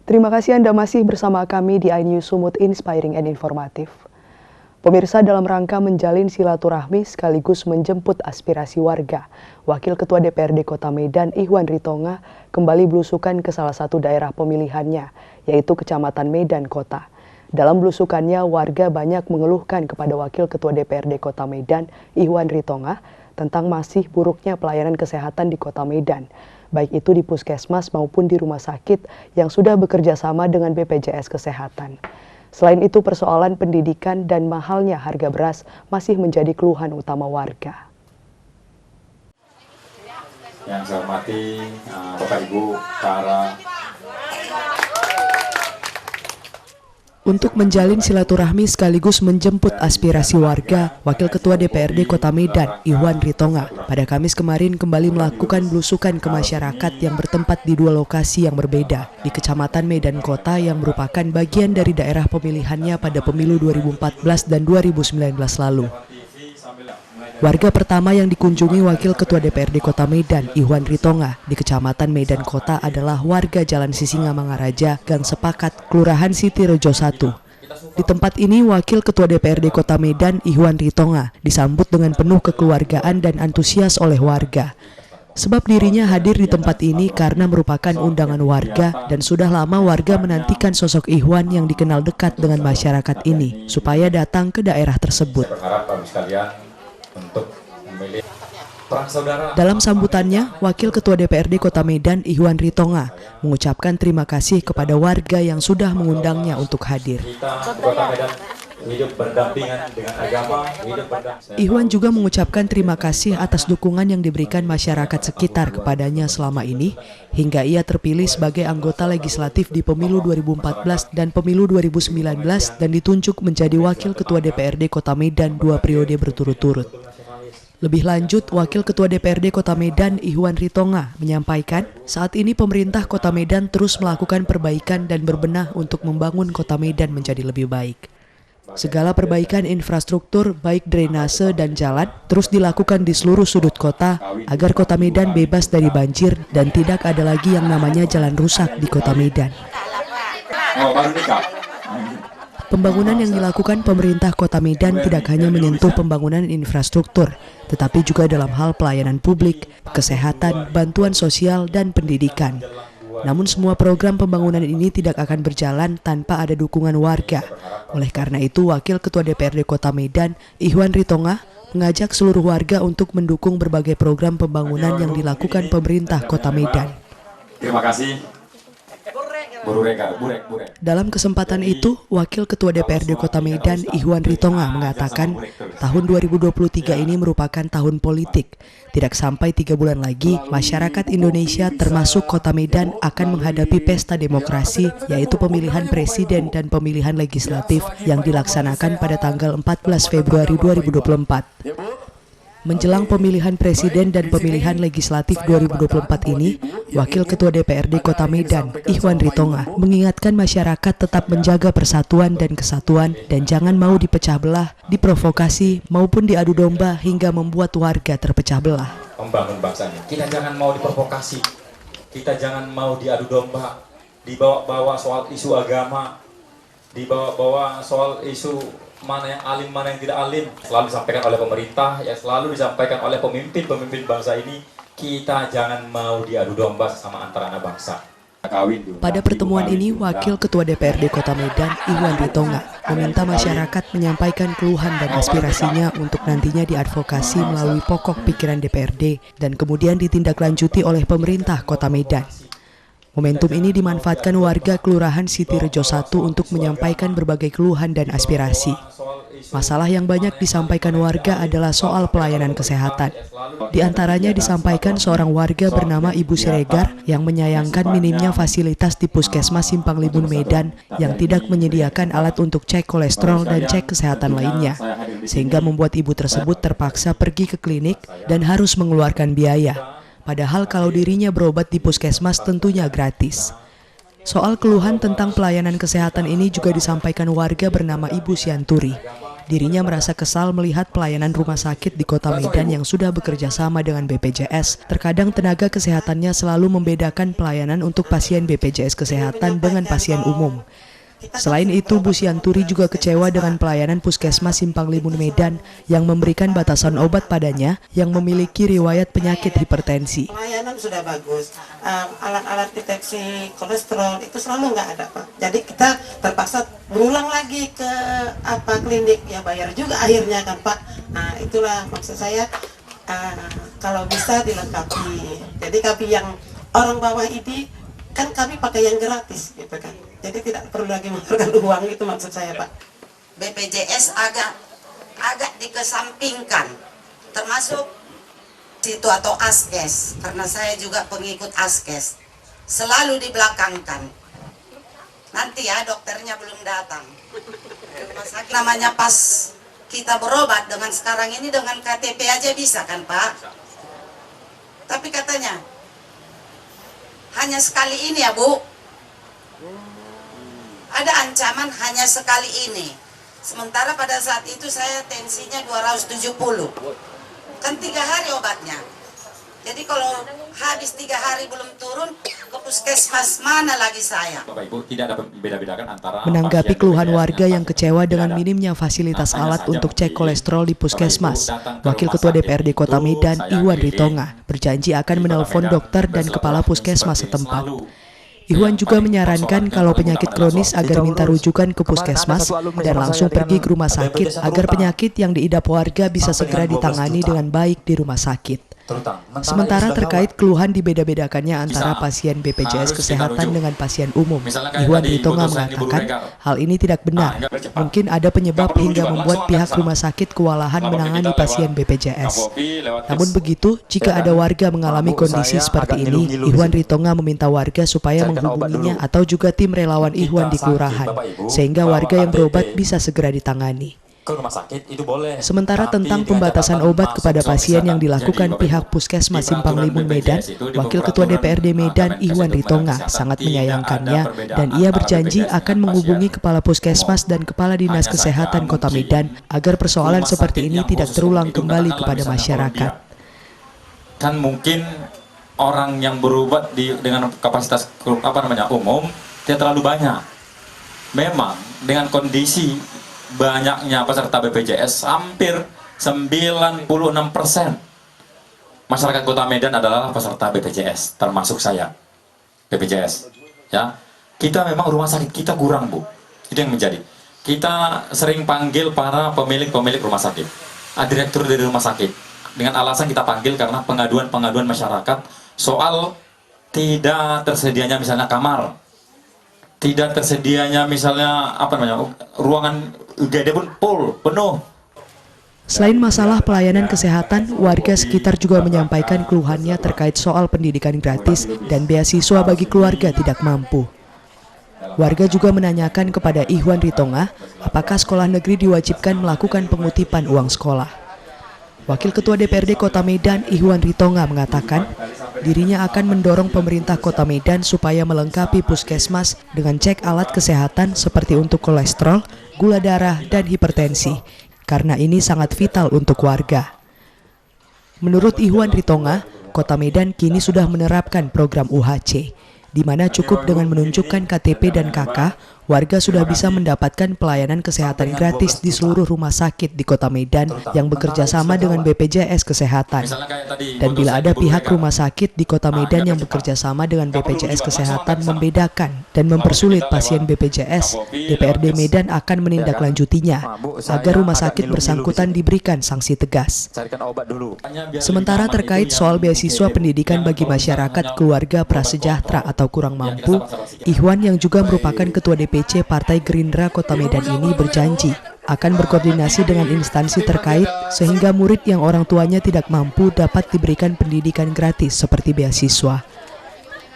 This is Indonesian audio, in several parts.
Terima kasih Anda masih bersama kami di iNews Sumut Inspiring and Informatif. Pemirsa, dalam rangka menjalin silaturahmi sekaligus menjemput aspirasi warga, Wakil Ketua DPRD Kota Medan Ihwan Ritonga kembali belusukan ke salah satu daerah pemilihannya, yaitu Kecamatan Medan Kota. Dalam belusukannya, warga banyak mengeluhkan kepada Wakil Ketua DPRD Kota Medan Ihwan Ritonga tentang masih buruknya pelayanan kesehatan di Kota Medan, baik itu di puskesmas maupun di rumah sakit yang sudah bekerja sama dengan BPJS Kesehatan. Selain itu, persoalan pendidikan dan mahalnya harga beras masih menjadi keluhan utama warga. Yang saya hormati Bapak Ibu para Untuk menjalin silaturahmi sekaligus menjemput aspirasi warga, Wakil Ketua DPRD Kota Medan, Ihwan Ritonga, pada Kamis kemarin kembali melakukan belusukan ke masyarakat yang bertempat di dua lokasi yang berbeda, di Kecamatan Medan Kota yang merupakan bagian dari daerah pemilihannya pada pemilu 2014 dan 2019 lalu. Warga pertama yang dikunjungi Wakil Ketua DPRD Kota Medan, Ihwan Ritonga, di Kecamatan Medan Kota adalah warga Jalan Sisingamangaraja, Gang Sepakat, Kelurahan Sitirejo 1. Di tempat ini, Wakil Ketua DPRD Kota Medan, Ihwan Ritonga, disambut dengan penuh kekeluargaan dan antusias oleh warga. Sebab dirinya hadir di tempat ini karena merupakan undangan warga dan sudah lama warga menantikan sosok Ihwan yang dikenal dekat dengan masyarakat ini, supaya datang ke daerah tersebut. Dalam sambutannya, Wakil Ketua DPRD Kota Medan Ihwan Ritonga mengucapkan terima kasih kepada warga yang sudah mengundangnya untuk hadir. Ihwan juga mengucapkan terima kasih atas dukungan yang diberikan masyarakat sekitar kepadanya selama ini, hingga ia terpilih sebagai anggota legislatif di pemilu 2014 dan pemilu 2019 dan ditunjuk menjadi Wakil Ketua DPRD Kota Medan 2 periode berturut-turut. Lebih lanjut, Wakil Ketua DPRD Kota Medan Ihwan Ritonga menyampaikan saat ini pemerintah Kota Medan terus melakukan perbaikan dan berbenah untuk membangun Kota Medan menjadi lebih baik. Segala perbaikan infrastruktur baik drainase dan jalan terus dilakukan di seluruh sudut kota agar Kota Medan bebas dari banjir dan tidak ada lagi yang namanya jalan rusak di Kota Medan. Pembangunan yang dilakukan pemerintah Kota Medan tidak hanya menyentuh pembangunan infrastruktur, tetapi juga dalam hal pelayanan publik, kesehatan, bantuan sosial, dan pendidikan. Namun semua program pembangunan ini tidak akan berjalan tanpa ada dukungan warga. Oleh karena itu, Wakil Ketua DPRD Kota Medan, Ihwan Ritonga, mengajak seluruh warga untuk mendukung berbagai program pembangunan yang dilakukan pemerintah Kota Medan. Terima kasih. Dalam kesempatan itu, Wakil Ketua DPRD Kota Medan Ihwan Ritonga mengatakan tahun 2023 ini merupakan tahun politik. Tidak sampai 3 bulan lagi, masyarakat Indonesia termasuk Kota Medan akan menghadapi pesta demokrasi, yaitu pemilihan presiden dan pemilihan legislatif yang dilaksanakan pada tanggal 14 Februari 2024. Menjelang pemilihan presiden dan pemilihan legislatif 2024 ini, Wakil Ketua DPRD Kota Medan, Ihwan Ritonga, mengingatkan masyarakat tetap menjaga persatuan dan kesatuan dan jangan mau dipecah belah, diprovokasi, maupun diadu domba hingga membuat warga terpecah belah. Membangun bangsanya, kita jangan mau diprovokasi, kita jangan mau diadu domba, dibawa-bawa soal isu agama, dibawa-bawa soal isu mana yang alim, mana yang tidak alim. Selalu disampaikan oleh pemerintah, ya selalu disampaikan oleh pemimpin bangsa ini, kita jangan mau diadu domba sesama antara anak bangsa. Pada pertemuan ini, Wakil Ketua DPRD Kota Medan, Ihwan Ritonga, meminta masyarakat menyampaikan keluhan dan aspirasinya untuk nantinya diadvokasi melalui pokok pikiran DPRD dan kemudian ditindaklanjuti oleh pemerintah Kota Medan. Momentum ini dimanfaatkan warga Kelurahan Sitirejo 1 untuk menyampaikan berbagai keluhan dan aspirasi. Masalah yang banyak disampaikan warga adalah soal pelayanan kesehatan. Di antaranya disampaikan seorang warga bernama Ibu Siregar yang menyayangkan minimnya fasilitas di Puskesmas Simpang Limun Medan yang tidak menyediakan alat untuk cek kolesterol dan cek kesehatan lainnya, sehingga membuat ibu tersebut terpaksa pergi ke klinik dan harus mengeluarkan biaya. Padahal kalau dirinya berobat di puskesmas tentunya gratis. Soal keluhan tentang pelayanan kesehatan ini juga disampaikan warga bernama Ibu Sianturi. Dirinya merasa kesal melihat pelayanan rumah sakit di Kota Medan yang sudah bekerja sama dengan BPJS. Terkadang tenaga kesehatannya selalu membedakan pelayanan untuk pasien BPJS Kesehatan dengan pasien umum. Selain itu, Bu Sianturi juga kecewa dengan pelayanan Puskesmas Simpang Limun Medan yang memberikan batasan obat padanya yang memiliki riwayat penyakit hipertensi. Pelayanan sudah bagus, alat-alat deteksi kolesterol itu selalu nggak ada, Pak. Jadi kita terpaksa berulang lagi ke klinik, ya bayar juga akhirnya kan, Pak. Nah itulah maksud saya, kalau bisa dilengkapi. Jadi kami yang orang bawah ini kan kami pakai yang gratis gitu kan. Jadi tidak perlu lagi mengeluarkan uang, itu maksud saya, Pak. BPJS agak dikesampingkan, termasuk situ atau Askes, karena saya juga pengikut Askes, selalu dibelakangkan. Nanti ya dokternya belum datang. Rumah sakit namanya pas kita berobat dengan sekarang ini dengan KTP aja bisa kan, Pak? Tapi katanya hanya sekali ini ya, Bu. Ada ancaman hanya sekali ini. Sementara pada saat itu saya tensinya 270. Kan 3 hari obatnya. Jadi kalau habis 3 hari belum turun, ke puskesmas mana lagi saya? Bapak Ibu, tidak ada beda-bedakan antara Menanggapi keluhan warga yang kecewa dengan minimnya fasilitas alat untuk cek kolesterol di puskesmas, Wakil Ketua DPRD Kota Medan, Iwan Ritonga, berjanji akan menelpon dokter dan kepala puskesmas setempat. Iwan juga menyarankan kalau penyakit kronis agar minta rujukan ke puskesmas dan langsung pergi ke rumah sakit agar penyakit yang diidap warga bisa segera ditangani dengan baik di rumah sakit. Sementara terkait keluhan dibeda-bedakannya antara pasien BPJS Kesehatan dengan pasien umum, Iwan Ritonga mengatakan hal ini tidak benar. Mungkin ada penyebab hingga membuat pihak rumah sakit kewalahan menangani pasien BPJS. Namun begitu, jika ada warga mengalami kondisi seperti ini, Iwan Ritonga meminta warga supaya menghubunginya atau juga tim relawan Iwan di kelurahan, sehingga warga yang berobat bisa segera ditangani. Ke rumah sakit itu boleh. Sementara tentang pembatasan obat kepada pasien yang dilakukan pihak Puskesmas Simpang Limun Medan, Wakil Ketua DPRD Medan Iwan Ritonga sangat menyayangkannya dan ia berjanji akan menghubungi Kepala Puskesmas dan Kepala Dinas Kesehatan Kota Medan agar persoalan seperti ini tidak terulang kembali kepada masyarakat. Kan mungkin orang yang berobat dengan kapasitas umum tidak terlalu banyak. Memang dengan kondisi banyaknya peserta BPJS, hampir 96% masyarakat Kota Medan adalah peserta BPJS, termasuk saya BPJS. Ya, kita memang rumah sakit kita kurang, Bu. Itu yang menjadi. Kita sering panggil para pemilik rumah sakit, direktur dari rumah sakit, dengan alasan kita panggil karena pengaduan masyarakat soal tidak tersedianya misalnya kamar, tidak tersedianya misalnya ruangan UGD pun penuh. Selain masalah pelayanan kesehatan, warga sekitar juga menyampaikan keluhannya terkait soal pendidikan gratis dan beasiswa bagi keluarga tidak mampu. Warga juga menanyakan kepada Iwan Ritonga, apakah sekolah negeri diwajibkan melakukan pengutipan uang sekolah. Wakil Ketua DPRD Kota Medan, Iwan Ritonga mengatakan, dirinya akan mendorong pemerintah Kota Medan supaya melengkapi puskesmas dengan cek alat kesehatan seperti untuk kolesterol, gula darah, dan hipertensi, karena ini sangat vital untuk warga. Menurut Iwan Ritonga, Kota Medan kini sudah menerapkan program UHC, di mana cukup dengan menunjukkan KTP dan KK, warga sudah bisa mendapatkan pelayanan kesehatan gratis di seluruh rumah sakit di Kota Medan yang bekerja sama dengan BPJS Kesehatan. Dan bila ada pihak rumah sakit di Kota Medan yang bekerja sama dengan BPJS Kesehatan membedakan dan mempersulit pasien BPJS, DPRD Medan akan menindaklanjutinya agar rumah sakit bersangkutan diberikan sanksi tegas. Sementara terkait soal beasiswa pendidikan bagi masyarakat keluarga prasejahtera atau kurang mampu, Iwan yang juga merupakan Ketua DPC Partai Gerindra Kota Medan ini berjanji akan berkoordinasi dengan instansi terkait sehingga murid yang orang tuanya tidak mampu dapat diberikan pendidikan gratis seperti beasiswa.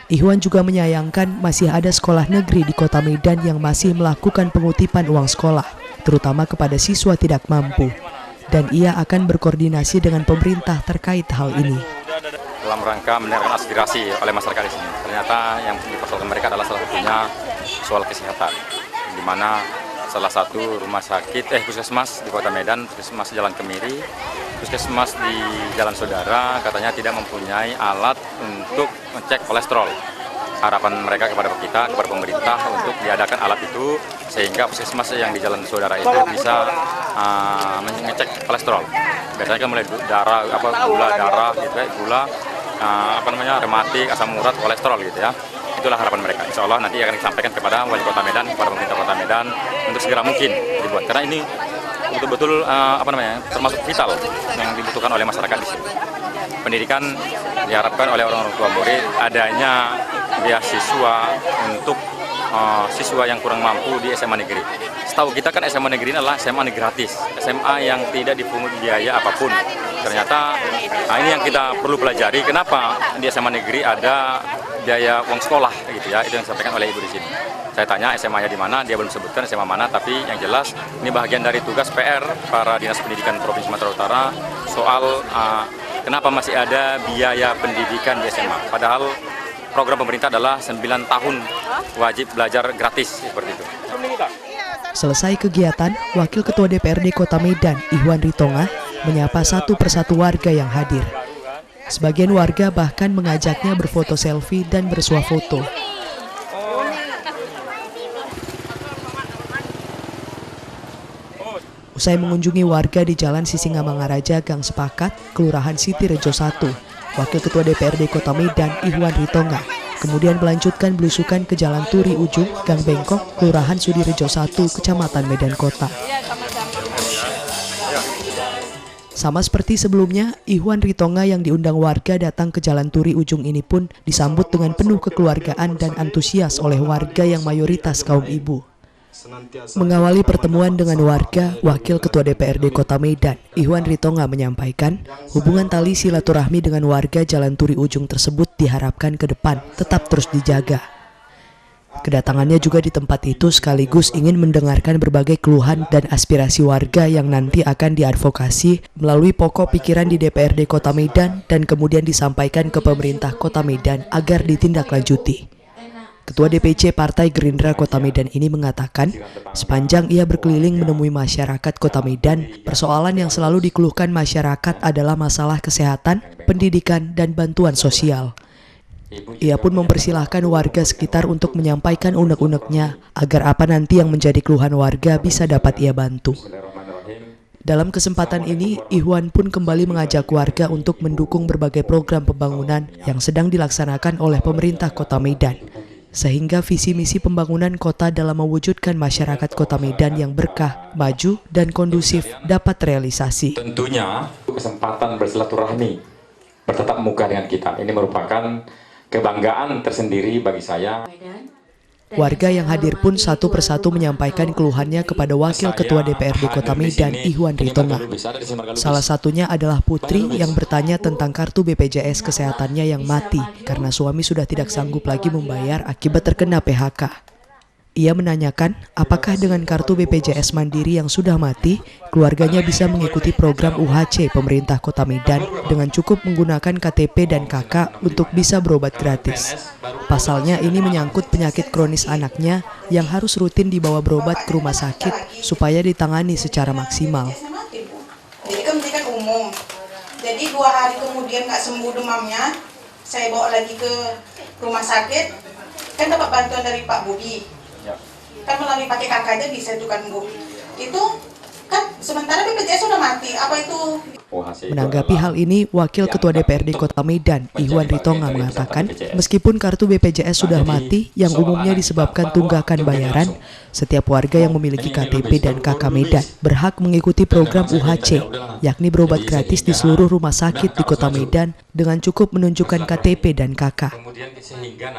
Iwan juga menyayangkan masih ada sekolah negeri di Kota Medan yang masih melakukan pengutipan uang sekolah, terutama kepada siswa tidak mampu. Dan ia akan berkoordinasi dengan pemerintah terkait hal ini. Dalam rangka mendengarkan aspirasi oleh masyarakat di sini. Ternyata yang dipersoalkan mereka adalah salah satunya soal kesehatan, di mana salah satu rumah sakit, puskesmas di Kota Medan, puskesmas Jalan Kemiri, puskesmas di Jalan Saudara, katanya tidak mempunyai alat untuk ngecek kolesterol. Harapan mereka kepada kita, kepada pemerintah untuk diadakan alat itu sehingga puskesmas yang di Jalan Saudara itu bisa mengecek kolesterol. Biasanya kan mulai darah, gula darah, gitu ya, gula, rematik, asam urat, kolesterol gitu ya. Itulah harapan mereka. Insya Allah nanti akan disampaikan kepada Wali Kota Medan, kepada pemerintah Kota Medan untuk segera mungkin dibuat. Karena ini betul-betul termasuk vital yang dibutuhkan oleh masyarakat di sini. Pendidikan diharapkan oleh orang tua murid adanya beasiswa untuk siswa yang kurang mampu di SMA negeri. Setahu kita kan SMA negeri ini adalah SMA gratis, SMA yang tidak dipungut biaya apapun. Ternyata ini yang kita perlu pelajari, kenapa di SMA negeri ada biaya uang sekolah gitu ya, itu yang disampaikan oleh ibu di sini. Saya tanya SMA-nya di mana, dia belum sebutkan SMA mana, tapi yang jelas ini bagian dari tugas PR para Dinas Pendidikan Provinsi Sumatera Utara soal kenapa masih ada biaya pendidikan di SMA. Padahal program pemerintah adalah 9 tahun wajib belajar gratis seperti itu. Selesai kegiatan, Wakil Ketua DPRD Kota Medan, Ihwan Ritonga, menyapa satu persatu warga yang hadir. Sebagian warga bahkan mengajaknya berfoto selfie dan bersuah foto. Usai mengunjungi warga di Jalan Sisingamangaraja, Gang Sepakat, Kelurahan Sitirejo 1, Wakil Ketua DPRD Kota Medan, Ihwan Ritonga, kemudian melanjutkan belusukan ke Jalan Turi Ujung, Gang Bengkok, Kelurahan Sudirejo 1, Kecamatan Medan Kota. Sama seperti sebelumnya, Ihwan Ritonga yang diundang warga datang ke Jalan Turi Ujung ini pun disambut dengan penuh kekeluargaan dan antusias oleh warga yang mayoritas kaum ibu. Mengawali pertemuan dengan warga, Wakil Ketua DPRD Kota Medan, Ihwan Ritonga menyampaikan, hubungan tali silaturahmi dengan warga Jalan Turi Ujung tersebut diharapkan ke depan tetap terus dijaga. Kedatangannya juga di tempat itu sekaligus ingin mendengarkan berbagai keluhan dan aspirasi warga yang nanti akan diadvokasi melalui pokok pikiran di DPRD Kota Medan dan kemudian disampaikan ke pemerintah Kota Medan agar ditindaklanjuti. Ketua DPC Partai Gerindra Kota Medan ini mengatakan, sepanjang ia berkeliling menemui masyarakat Kota Medan, persoalan yang selalu dikeluhkan masyarakat adalah masalah kesehatan, pendidikan, dan bantuan sosial. Ia pun mempersilahkan warga sekitar untuk menyampaikan unek-uneknya agar apa nanti yang menjadi keluhan warga bisa dapat ia bantu. Dalam kesempatan ini, Ihwan pun kembali mengajak warga untuk mendukung berbagai program pembangunan yang sedang dilaksanakan oleh pemerintah Kota Medan, sehingga visi misi pembangunan kota dalam mewujudkan masyarakat Kota Medan yang berkah, maju, dan kondusif dapat terrealisasi. Tentunya kesempatan bersilaturahmi, bertatap muka dengan kita, ini merupakan kebanggaan tersendiri bagi saya. Warga yang hadir pun satu persatu menyampaikan keluhannya kepada Wakil Ketua DPRD Kota Medan, Ihwan Ritonga. Salah satunya adalah Putri yang bertanya tentang kartu BPJS kesehatannya yang mati karena suami sudah tidak sanggup lagi membayar akibat terkena PHK. Ia menanyakan apakah dengan kartu BPJS Mandiri yang sudah mati, keluarganya bisa mengikuti program UHC pemerintah Kota Medan dengan cukup menggunakan KTP dan KK untuk bisa berobat gratis. Pasalnya ini menyangkut penyakit kronis anaknya yang harus rutin dibawa berobat ke rumah sakit supaya ditangani secara maksimal. Jadi kan umum. Jadi 2 hari kemudian nggak sembuh demamnya, saya bawa lagi ke rumah sakit, kan dapat bantuan dari Pak Budi. Kan melalui pakai kakak aja bisa itu kan Bu. Itu kan sementara BPJS sudah mati, apa itu? Menanggapi hal ini, Wakil Ketua DPRD Kota Medan, Ihwan Ritonga mengatakan, meskipun kartu BPJS sudah mati yang umumnya disebabkan tunggakan bayaran, setiap warga yang memiliki KTP dan KK Medan berhak mengikuti program UHC, yakni berobat gratis di seluruh rumah sakit di Kota Medan dengan cukup menunjukkan KTP dan KK.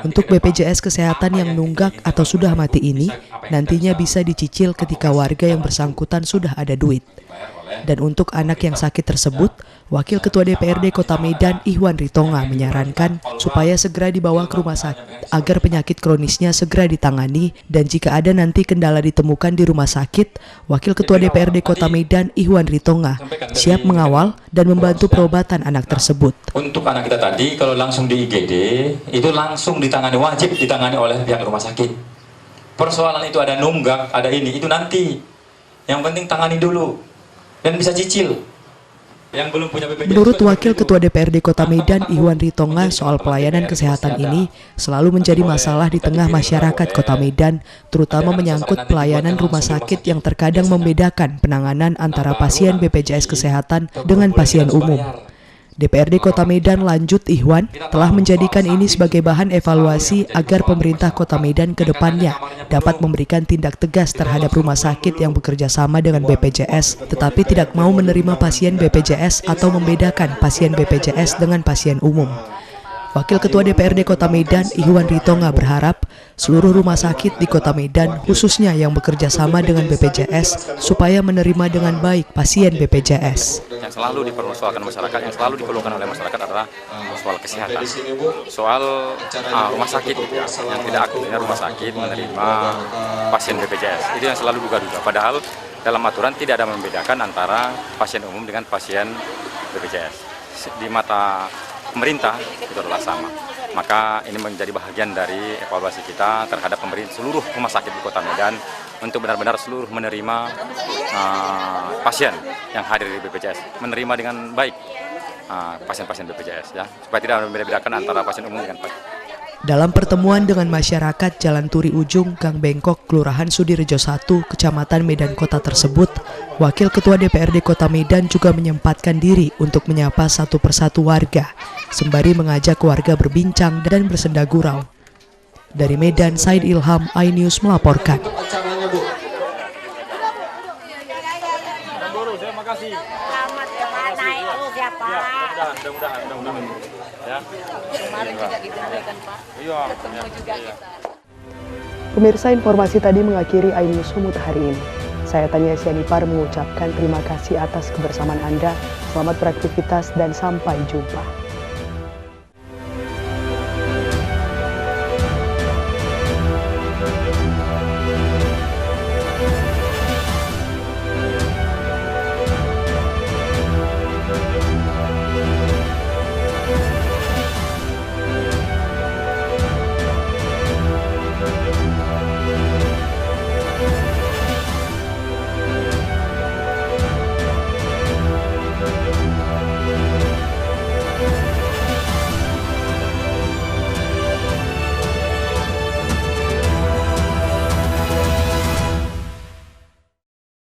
Untuk BPJS Kesehatan yang nunggak atau sudah mati ini, nantinya bisa dicicil ketika warga yang bersangkutan sudah ada duit. Dan untuk anak yang sakit tersebut, Wakil Ketua DPRD Kota Medan, Ihwan Ritonga menyarankan supaya segera dibawa ke rumah sakit agar penyakit kronisnya segera ditangani, dan jika ada nanti kendala ditemukan di rumah sakit, Wakil Ketua DPRD Kota Medan, Ihwan Ritonga siap mengawal dan membantu perobatan anak tersebut. Untuk anak kita tadi, kalau langsung di IGD, itu langsung ditangani, wajib ditangani oleh pihak rumah sakit. persoalan itu ada nunggak, ada ini, itu nanti. Yang penting tangani dulu dan bisa cicil. Yang belum punya BPJS. Menurut Wakil Ketua DPRD Kota Medan, Ihwan Ritonga, soal pelayanan kesehatan ini selalu menjadi masalah di tengah masyarakat Kota Medan, terutama menyangkut pelayanan rumah sakit yang terkadang membedakan penanganan antara pasien BPJS Kesehatan dengan pasien umum. DPRD Kota Medan, lanjut Ihwan, telah menjadikan ini sebagai bahan evaluasi agar pemerintah Kota Medan ke depannya dapat memberikan tindak tegas terhadap rumah sakit yang bekerja sama dengan BPJS, tetapi tidak mau menerima pasien BPJS atau membedakan pasien BPJS dengan pasien umum. Wakil Ketua DPRD Kota Medan, Ihwan Ritonga, berharap seluruh rumah sakit di Kota Medan, khususnya yang bekerja sama dengan BPJS, supaya menerima dengan baik pasien BPJS. Yang selalu dipersoalkan masyarakat, yang selalu dikeluhkan oleh masyarakat adalah soal kesehatan, soal rumah sakit gitu ya, yang tidak aktifnya rumah sakit menerima pasien BPJS. Itu yang selalu duga-duga. Padahal dalam aturan tidak ada membedakan antara pasien umum dengan pasien BPJS. Di mata pemerintah itu adalah sama. Maka ini menjadi bahagian dari evaluasi kita terhadap pemerintah seluruh rumah sakit di Kota Medan untuk benar-benar seluruh menerima pasien yang hadir di BPJS, menerima dengan baik pasien-pasien BPJS ya, supaya tidak membedakan antara pasien umum dengan pasien. Dalam pertemuan dengan masyarakat Jalan Turi Ujung, Gang Bengkok, Kelurahan Sudirejo 1, Kecamatan Medan Kota tersebut, Wakil Ketua DPRD Kota Medan juga menyempatkan diri untuk menyapa satu persatu warga, sembari mengajak warga berbincang dan bersenda gurau. Dari Medan, Said Ilham, iNews melaporkan. Pemirsa, informasi tadi mengakhiri iNews Sumut hari ini. Saya Tania Sianipar mengucapkan terima kasih atas kebersamaan Anda. Selamat beraktivitas dan sampai jumpa.